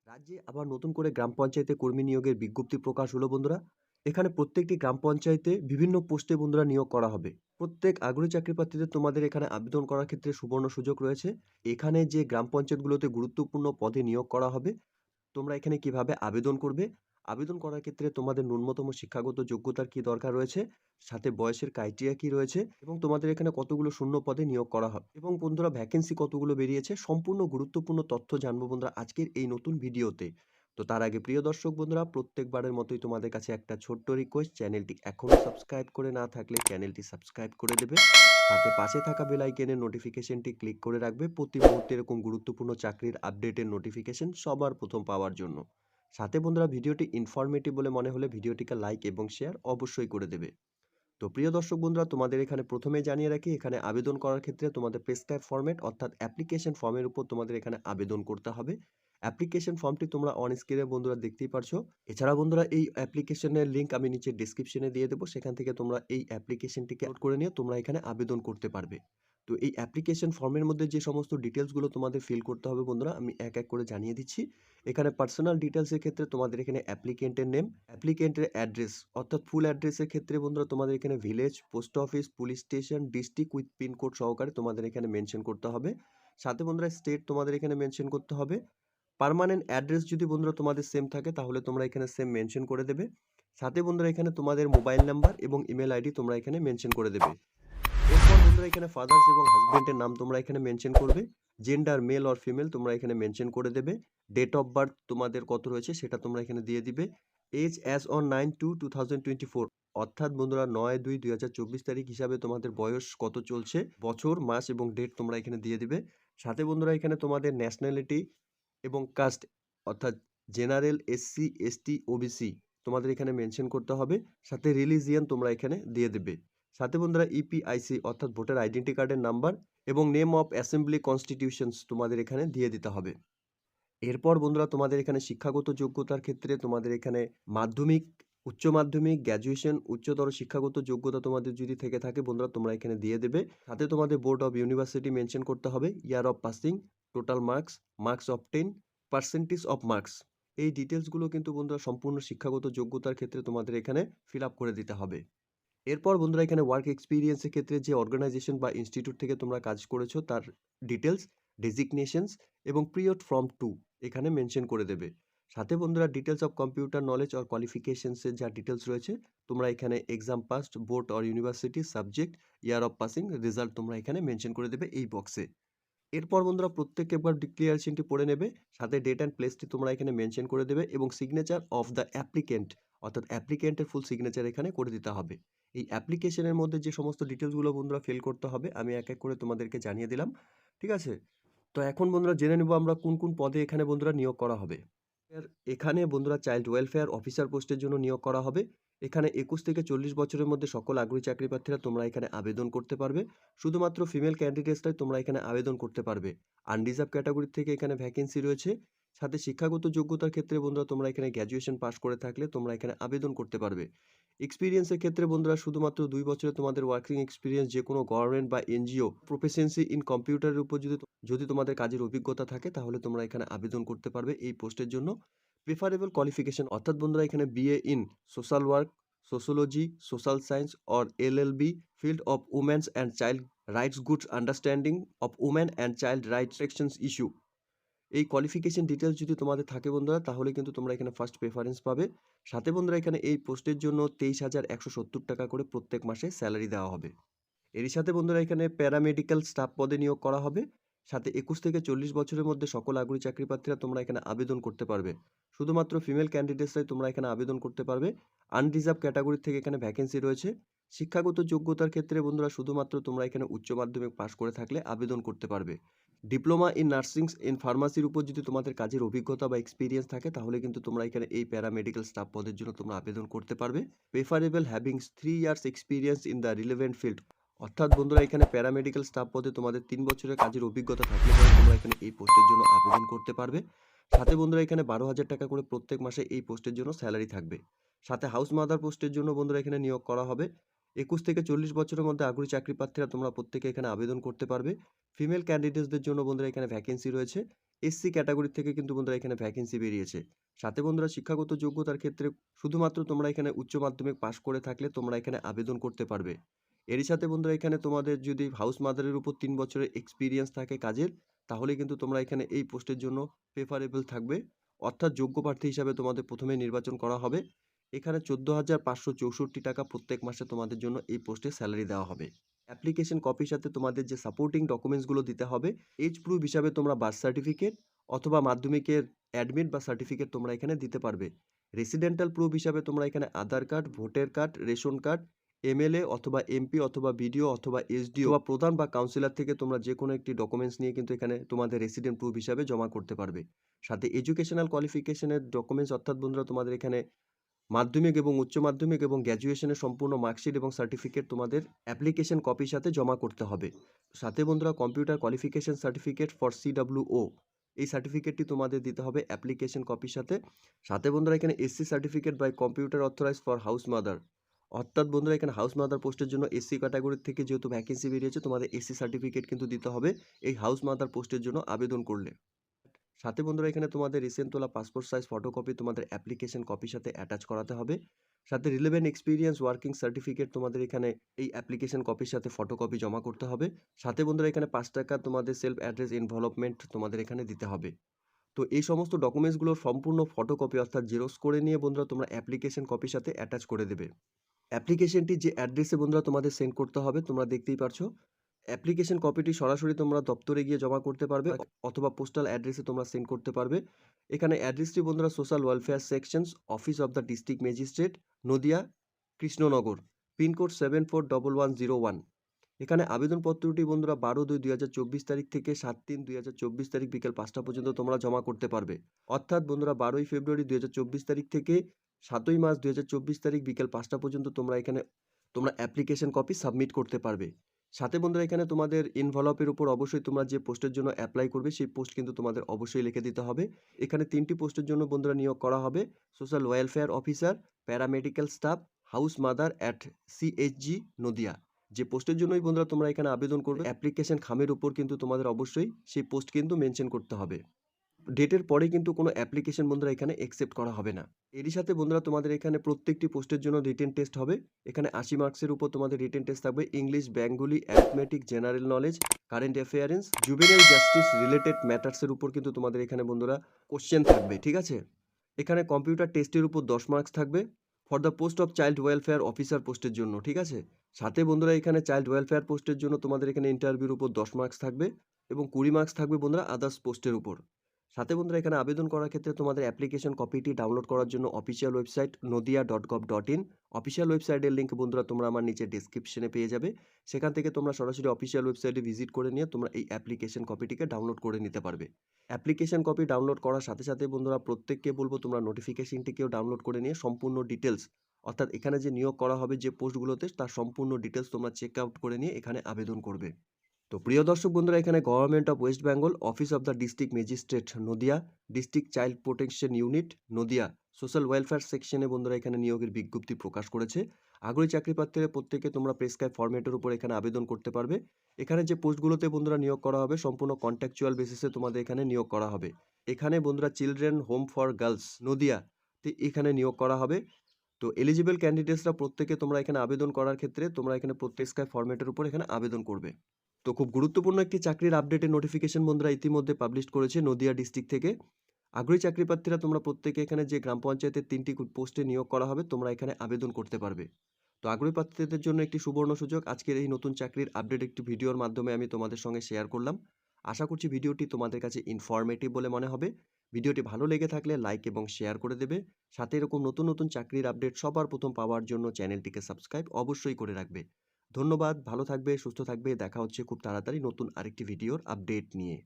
রাজ্যে আবার নতুন করে গ্রাম পঞ্চায়েতে কর্মী নিয়োগের বিজ্ঞপ্তি প্রকাশ হলো বন্ধুরা। এখানে প্রত্যেকটি গ্রাম পঞ্চায়েতে বিভিন্ন পোস্টে বন্ধুরা নিয়োগ করা হবে। প্রত্যেক আগ্রহী চাকরি প্রার্থীদের তোমাদের এখানে আবেদন করার ক্ষেত্রে সুবর্ণ সুযোগ রয়েছে। এখানে যে গ্রাম পঞ্চায়েতগুলোতে গুরুত্বপূর্ণ পদে নিয়োগ করা হবে, তোমরা এখানে কিভাবে আবেদন করবে? আবেদন করার ক্ষেত্রে তোমাদের ন্যূনতম শিক্ষাগত যোগ্যতার কি দরকার রয়েছে? সাথে বয়সের ক্রাইটেরিয়া কি রয়েছে? এবং তোমাদের এখানে কতগুলো শূন্য পদে নিয়োগ করা হবে? এবং বন্ধুরা ভ্যাকেন্সি কতগুলো বেরিয়েছে? সম্পূর্ণ গুরুত্বপূর্ণ তথ্য জানবো বন্ধুরা আজকের এই নতুন ভিডিওতে। তো তার আগে প্রিয় দর্শক বন্ধুরা, প্রত্যেকবারের মতোই তোমাদের কাছে একটা ছোট্ট রিকোয়েস্ট, চ্যানেলটি এখনো সাবস্ক্রাইব করে না থাকলে চ্যানেলটি সাবস্ক্রাইব করে দেবে। সাথে পাশে থাকা বেল আইকনের নোটিফিকেশনটি ক্লিক করে রাখবে প্রতি মুহূর্তে এরকম গুরুত্বপূর্ণ চাকরির আপডেটের নোটিফিকেশন সবার প্রথম পাওয়ার জন্য। সাথে বন্ধুরা ভিডিওটি ইনফরমেটিভ বলে মনে হলে ভিডিওটিকে লাইক এবং শেয়ার অবশ্যই করে দেবে। তো প্রিয় দর্শক বন্ধুরা, তোমাদের এখানে প্রথমেই জানিয়ে রাখি, এখানে আবেদন করার ক্ষেত্রে তোমাদের প্রেসক্রাইব ফরম্যাট অর্থাৎ অ্যাপ্লিকেশন ফর্মের উপর তোমাদের এখানে আবেদন করতে হবে। অ্যাপ্লিকেশন ফর্মটি তোমরা অন স্ক্রিনে বন্ধুরা দেখতেই পারছো। এছাড়া বন্ধুরা এই অ্যাপ্লিকেশনের লিঙ্ক আমি নিচে ডেসক্রিপশনে দিয়ে দেবো, সেখান থেকে তোমরা এই অ্যাপ্লিকেশনটিকে ডাউনলোড করে নিয়ে তোমরা এখানে আবেদন করতে পারবে। তো এই অ্যাপ্লিকেশন ফর্মের মধ্যে যে সমস্ত ডিটেলসগুলো তোমাদের ফিল করতে হবে বন্ধুরা, আমি এক এক করে জানিয়ে দিচ্ছি। এখানে পার্সোনাল ডিটেলসের ক্ষেত্রে তোমাদের এখানে অ্যাপ্লিকেন্টের নেম, অ্যাপ্লিকেন্টের অ্যাড্রেস অর্থাৎ ফুল অ্যাড্রেসের ক্ষেত্রে বন্ধুরা তোমাদের এখানে village, post office, police station, district with pincode সহকারে তোমাদের এখানে মেনশন করতে হবে। সাথে বন্ধুরা স্টেট তোমাদের এখানে মেনশন করতে হবে। পার্মানেন্ট অ্যাড্রেস যদি বন্ধুরা তোমাদের সেম থাকে তাহলে তোমরা এখানে সেম মেনশন করে দেবে। সাথে বন্ধুরা এখানে তোমাদের মোবাইল নাম্বার এবং ইমেল আইডি তোমরা এখানে মেনশন করে দেবে। এরপর বন্ধুরা এখানে ফাদার্স এবং হাজবেন্ডের নাম তোমরা এখানে মেনশন করবে। জেন্ডার মেল অর ফিমেল তোমরা এখানে মেনশন করে দেবে। ডেট অফ বার্থ তোমাদের কত রয়েছে সেটা তোমরা এখানে দিয়ে দিবে। এজ অ্যাজ অন 9/2/2024 অর্থাৎ বন্ধুরা 9/2/2024 তারিখ হিসাবে তোমাদের বয়স কত চলছে, বছর, মাস এবং ডেট তোমরা এখানে দিয়ে দিবে। সাথে বন্ধুরা এখানে তোমাদের ন্যাশনালিটি এবং কাস্ট অর্থাৎ জেনারেল, এসসি, এসটি, ওবিসি তোমাদের এখানে মেনশন করতে হবে। সাথে রিলিজিয়ান তোমরা এখানে দিয়ে দেবে। সাথে বন্ধুরা ইপিআইসি অর্থাৎ ভোটার আইডেন্টি কার্ডের নাম্বার এবং নেম অফ অ্যাসেম্বলি কনস্টিটিউশনস তোমাদের এখানে দিয়ে দিতে হবে। এরপর বন্ধুরা তোমাদের এখানে শিক্ষাগত যোগ্যতার ক্ষেত্রে তোমাদের এখানে মাধ্যমিক, উচ্চ মাধ্যমিক, গ্র্যাজুয়েশন, উচ্চতর শিক্ষাগত যোগ্যতা তোমাদের যদি থেকে থাকে বন্ধুরা তোমরা এখানে দিয়ে দেবে। সাথে তোমাদের বোর্ড অফ ইউনিভার্সিটি মেনশন করতে হবে, ইয়ার of passing, total marks, marks of 10, percentage of marks. এই ডিটেলসগুলো কিন্তু বন্ধুরা সম্পূর্ণ শিক্ষাগত যোগ্যতার ক্ষেত্রে তোমাদের এখানে ফিল আপ করে দিতে হবে। এরপর বন্ধুরা এখানে ওয়ার্ক এক্সপিরিয়েন্সের ক্ষেত্রে যে অর্গানাইজেশন বা ইনস্টিটিউট থেকে তোমরা কাজ করেছো তার ডিটেলস, ডেজিগনেশনস এবং পিরিয়ড ফ্রম টু এখানে মেনশন করে দেবে। সাথে বন্ধুরা details of computer knowledge or কোয়ালিফিকেশনসের যা ডিটেলস রয়েছে তোমরা এখানে exam passed, board or university, subject, year of passing, result তোমরা এখানে মেনশন করে দেবে এই বক্সে। এরপর বন্ধুরা প্রত্যেকে একবার ডিক্লারেশনটি পড়ে নেবে। সাথে ডেট অ্যান্ড প্লেসটি তোমরা এখানে মেনশন করে দেবে এবং সিগনেচার অফ দ্য অ্যাপ্লিকেন্ট অর্থাৎ অ্যাপ্লিকেন্টের ফুল সিগনেচার এখানে করে দিতে হবে। এই অ্যাপ্লিকেশনের মধ্যে যে সমস্ত ডিটেলসগুলো বন্ধুরা ফিল করতে হবে আমি এক এক করে তোমাদেরকে জানিয়ে দিলাম। ঠিক আছে? তো এখন বন্ধুরা জেনে নেব আমরা কোন কোন পদে এখানে বন্ধুরা নিয়োগ করা হবে। এখানে বন্ধুরা চাইল্ড ওয়েলফেয়ার অফিসার পোস্টের জন্য নিয়োগ করা হবে। এখানে 21 থেকে 40 বছরের মধ্যে সকল আগ্রহী চাকরি প্রার্থীরা তোমরা এখানে আবেদন করতে পারবে। শুধুমাত্র ফিমেল ক্যান্ডিডেটসরাই তোমরা এখানে আবেদন করতে পারবে। আনরিজার্ভ ক্যাটাগরি থেকে এখানে ভ্যাকেন্সি রয়েছে। সাথে শিক্ষাগত যোগ্যতার ক্ষেত্রে বন্ধুরা তোমরা এখানে গ্র্যাজুয়েশন পাস করে থাকলে তোমরা এখানে আবেদন করতে পারবে। এক্সপিরিয়েন্সের ক্ষেত্রে বন্ধুরা শুধুমাত্র 2 বছরের তোমাদের ওয়ার্কিং এক্সপিরিয়েন্স যে কোনো গভর্নমেন্ট বা এনজিও প্রফেশনসি ইন কম্পিউটারের উপর যদি তোমাদের কাজের অভিজ্ঞতা থাকে তাহলে তোমরা এখানে আবেদন করতে পারবে এই পোস্টের জন্য। প্রেফারেবল কোয়ালিফিকেশন অর্থাৎ বন্ধুরা এখানে BA in social work, sociology, social science or LLB, field of women's and child rights, good understanding of women and child rights sections issue. এই কোয়ালিফিকেশন ডিটেলস যদি তোমাদের থাকে বন্ধুরা তাহলে কিন্তু তোমরা এখানে ফার্স্ট প্রেফারেন্স পাবে। সাথে বন্ধুরা এখানে এই পোস্টের জন্য 23,170 টাকা করে প্রত্যেক মাসে স্যালারি দেওয়া হবে। এরই সাথে বন্ধুরা এখানে প্যারামেডিক্যাল স্টাফ পদে নিয়োগ করা হবে। সাথে 21 থেকে 40 বছরের মধ্যে সকল আগ্রহী চাকরি প্রার্থীরা তোমরা এখানে আবেদন করতে পারবে। শুধুমাত্র ফিমেল ক্যান্ডিডেটসরাই তোমরা এখানে আবেদন করতে পারবে। আনরিজার্ভ ক্যাটাগরি থেকে এখানে ভ্যাকেন্সি রয়েছে। শিক্ষাগত যোগ্যতার ক্ষেত্রে বন্ধুরা শুধুমাত্র তোমরা এখানে উচ্চ মাধ্যমিক পাস করে থাকলে আবেদন করতে পারবে। ডিপ্লোমা ইন নার্সিং ইন ফার্মাসির উপর যদি তোমাদের কাজের অভিজ্ঞতা বা এক্সপিরিয়েন্স থাকে তাহলে কিন্তু তোমরা এখানে এই প্যারামেডিক্যাল স্টাফ পদের জন্য তোমরা আবেদন করতে পারবে। Preferable having 3 years experience in the relevant field অর্থাৎ বন্ধুরা এখানে প্যারামেডিক্যাল স্টাফ পদে তোমাদের 3 বছরের কাজের অভিজ্ঞতা থাকলে পরে তোমরা এখানে এই পোস্টের জন্য আবেদন করতে পারবে। সাথে বন্ধুরা এখানে 12,000 টাকা করে প্রত্যেক মাসে এই পোস্টের জন্য স্যালারি থাকবে। সাথে হাউস মাদার পোস্টের জন্য বন্ধুরা এখানে নিয়োগ করা হবে। 21 থেকে 40 বছরের মধ্যে আগ্রহী চাকরি প্রার্থীরা তোমরা প্রত্যেকে এখানে আবেদন করতে পারবে। ফিমেল ক্যান্ডিডেটসদের জন্য বন্ধুরা এখানে ভ্যাকেন্সি রয়েছে। এসসি ক্যাটাগরি থেকে কিন্তু বন্ধুরা এখানে ভ্যাকেন্সি বেরিয়েছে। সাথে বন্ধুরা শিক্ষাগত যোগ্যতার ক্ষেত্রে শুধুমাত্র তোমরা এখানে উচ্চ মাধ্যমিক পাশ করে থাকলে তোমরা এখানে আবেদন করতে পারবে। এরই সাথে বন্ধুরা এখানে তোমাদের যদি হাউস মাদারের উপর ৩ বছরের এক্সপিরিয়েন্স থাকে কাজের, তাহলে কিন্তু তোমরা এখানে এই পোস্টের জন্য প্রেফারেবল থাকবে। অর্থাৎ যোগ্য প্রার্থী হিসাবে তোমাদের প্রথমে নির্বাচন করা হবে। এখানে 14,564 টাকা প্রত্যেক মাসে তোমাদের জন্য এই পোস্টে স্যালারি দেওয়া হবে। অ্যাপ্লিকেশন কপির সাথে তোমাদের যে সাপোর্টিং ডকুমেন্টসগুলো দিতে হবে, এজ প্রুফ হিসাবে তোমরা বার্থ সার্টিফিকেট অথবা মাধ্যমিকের অ্যাডমিট বা সার্টিফিকেট তোমরা এখানে দিতে পারবে। রেসিডেন্টাল প্রুফ হিসাবে তোমরা এখানে Aadhaar card, voter card, ration card, MLA অথবা এমপি অথবা বিডিও অথবা এসডিও বা প্রধান বা কাউন্সিলর থেকে তোমরা যে কোনো একটি ডকুমেন্টস নিয়ে কিন্তু এখানে তোমাদের রেসিডেন্ট প্রুফ হিসাবে জমা করতে পারবে। সাথে এডুকেশনাল কোয়ালিফিকেশনের ডকুমেন্টস অর্থাৎ বন্ধুরা তোমাদের এখানে মাধ্যমিক এবং উচ্চ মাধ্যমিক এবং গ্র্যাজুয়েশনের সম্পূর্ণ মার্কশিট এবং সার্টিফিকেট তোমাদের অ্যাপ্লিকেশন কপির সাথে জমা করতে হবে। সাথে বন্ধুরা কম্পিউটার কোয়ালিফিকেশন সার্টিফিকেট ফর সিডব্লিউও, এই সার্টিফিকেটটি তোমাদের দিতে হবে অ্যাপ্লিকেশন কপির সাথে। সাথে বন্ধুরা এখানে SC certificate by computer authorise for house mother, অর্থাৎ বন্ধুরা এখানে হাউস মাদার পোস্টের জন্য এসসি ক্যাটাগরি থেকে যেহেতু ভ্যাকেন্সি বেরিয়েছে তোমাদের এসসি সার্টিফিকেট কিন্তু দিতে হবে এই হাউস মাদার পোস্টের জন্য আবেদন করলে। সাথে বন্ধুরা এখানে তোমাদের রিসেন্ট তোলা পাসপোর্ট সাইজ ফটোকপি তোমাদের অ্যাপ্লিকেশন কপির সাথে অ্যাটাচ করাতে হবে। সাথে রিলেভেন্ট এক্সপিরিয়েন্স ওয়ার্কিং সার্টিফিকেট তোমাদের এখানে এই অ্যাপ্লিকেশন কপির সাথে ফটোকপি জমা করতে হবে। সাথে বন্ধুরা এখানে 5 টাকা তোমাদের সেলফ অ্যাড্রেস ইনভলভমেন্ট তোমাদের এখানে দিতে হবে। তো এই সমস্ত ডকুমেন্টসগুলোর সম্পূর্ণ ফটোকপি অর্থাৎ জেরক্স করে নিয়ে বন্ধুরা তোমরা অ্যাপ্লিকেশন কপির সাথে অ্যাটাচ করে দেবে। অ্যাপ্লিকেশনটি যে অ্যাড্রেসে বন্ধুরা তোমাদের সেন্ড করতে হবে তোমরা দেখতেই পারছো। অ্যাপ্লিকেশন কপিটি সরাসরি তোমরা দপ্তরে গিয়ে জমা করতে পারবে অথবা পোস্টাল অ্যাড্রেসে তোমরা সেন্ড করতে পারবে। এখানে অ্যাড্রেসটি বন্ধুরা social welfare sections, office of the district magistrate, Nadia, Krishnanagar, pincode 741101। এখানে আবেদনপত্রটি বন্ধুরা 12/2/2024 তারিখ থেকে 7/3/2024 তারিখ বিকেল 5টা পর্যন্ত তোমরা জমা করতে পারবে। অর্থাৎ বন্ধুরা 12ই ফেব্রুয়ারি 2024 তারিখ থেকে 7ই মার্চ 2024 তারিখ বিকেল 5টা পর্যন্ত তোমরা অ্যাপ্লিকেশন কপি সাবমিট করতে পারবে। সাথে বন্ধুরা এখানে তোমাদের ইনভলপের উপর অবশ্যই তোমরা যে পোস্টের জন্য অ্যাপ্লাই করবে সেই পোস্ট কিন্তু তোমাদের অবশ্যই লিখে দিতে হবে। এখানে 3টি পোস্টের জন্য বন্ধুরা নিয়োগ করা হবে: social welfare officer, paramedical staff, house mother at CHG Nadia. যে পোস্টের জন্যই বন্ধুরা তোমরা এখানে আবেদন করবে অ্যাপ্লিকেশন খামের উপর কিন্তু তোমাদের অবশ্যই সেই পোস্ট কিন্তু মেনশন করতে হবে। ডেটের পরে কিন্তু কোনো অ্যাপ্লিকেশন বন্ধুরা এখানে অ্যাকসেপ্ট করা হবে না। এরই সাথে বন্ধুরা তোমাদের এখানে প্রত্যেকটি পোস্টের জন্য রিটেন টেস্ট হবে। এখানে 80 মার্কসের উপর তোমাদের রিটেন টেস্ট থাকবে। English, Bengali, arithmetic, general knowledge, current affairs, juvenile justice related ম্যাটার্সের উপর কিন্তু তোমাদের এখানে বন্ধুরা কোশ্চেন থাকবে, ঠিক আছে। এখানে কম্পিউটার টেস্টের উপর 10 মার্কস থাকবে for the post of child welfare officer পোস্টের জন্য, ঠিক আছে। সাথে বন্ধুরা এখানে চাইল্ড ওয়েলফেয়ার পোস্টের জন্য তোমাদের এখানে ইন্টারভিউর উপর 10 মার্কস থাকবে এবং 20 মার্কস থাকবে বন্ধুরা আদার্স পোস্টের উপর। সাথে বন্ধুরা এখানে আবেদন করার ক্ষেত্রে তোমাদের অ্যাপ্লিকেশন কপিটি ডাউনলোড করার জন্য অফিসিয়াল ওয়েবসাইট nodia.gov.in, অফিসিয়াল ওয়েবসাইটের লিঙ্ক বন্ধুরা তোমরা আমার নিচে ডেসক্রিপশনে পেয়ে যাবে। সেখান থেকে তোমরা সরাসরি অফিসিয়াল ওয়েবসাইটে ভিজিট করে নিয়ে তোমরা এই অ্যাপ্লিকেশন কপিটিকে ডাউনলোড করে নিতে পারবে। অ্যাপ্লিকেশন কপি ডাউনলোড করার সাথে সাথে বন্ধুরা প্রত্যেককে বলবো তোমরা নোটিফিকেশনটিকেও ডাউনলোড করে নিয়ে সম্পূর্ণ ডিটেলস, অর্থাৎ এখানে যে নিয়োগ করা হবে যে পোস্টগুলোতে তার সম্পূর্ণ ডিটেলস তোমরা চেক আউট করে নিয়ে এখানে আবেদন করবে। তো প্রিয় দর্শক বন্ধুরা এখানে government of West Bengal, office of the district magistrate Nadia, district child protection unit Nadia, social welfare সেকশনে বন্ধুরা এখানে নিয়োগের বিজ্ঞপ্তি প্রকাশ করেছে। আগ্রহী চাকরি প্রার্থীরা প্রত্যেকে তোমরা প্রেসক্রাইব ফরম্যাটের উপর এখানে আবেদন করতে পারবে। এখানে যে পোস্টগুলোতে বন্ধুরা নিয়োগ করা হবে সম্পূর্ণ কন্ট্রাকচুয়াল বেসিসে তোমাদের এখানে নিয়োগ করা হবে। এখানে বন্ধুরা children home for girls Nadia এখানে নিয়োগ করা হবে। তো এলিজিবল ক্যান্ডিডেটসরা প্রত্যেকে তোমরা এখানে আবেদন করার ক্ষেত্রে তোমরা এখানে প্রেসক্রাইব ফরম্যাটের উপর এখানে আবেদন করবে। তো খুব গুরুত্বপূর্ণ একটি চাকরির আপডেটের নোটিফিকেশন বন্ধুরা ইতিমধ্যে পাবলিশ করেছে নদিয়া ডিস্ট্রিক্ট থেকে। আগ্রহী চাকরি প্রার্থীরা তোমরা প্রত্যেকে এখানে যে গ্রাম পঞ্চায়েতের 3টি পোস্টে নিয়োগ করা হবে তোমরা এখানে আবেদন করতে পারবে। তো আগ্রহী প্রার্থীদের জন্য একটি সুবর্ণ সুযোগ, আজকের এই নতুন চাকরির আপডেট একটি ভিডিওর মাধ্যমে আমি তোমাদের সঙ্গে শেয়ার করলাম। আশা করছি ভিডিওটি তোমাদের কাছে ইনফরমেটিভ বলে মনে হবে। ভিডিওটি ভালো লেগে থাকলে লাইক এবং শেয়ার করে দেবে। সাথে এরকম নতুন নতুন চাকরির আপডেট সবার প্রথম পাওয়ার জন্য চ্যানেলটিকে সাবস্ক্রাইব অবশ্যই করে রাখবে। ধন্যবাদ, ভালো থাকবে, সুস্থ থাকবে। দেখা হচ্ছে খুব তাড়াতাড়ি নতুন আরেকটি ভিডিওর আপডেট নিয়ে।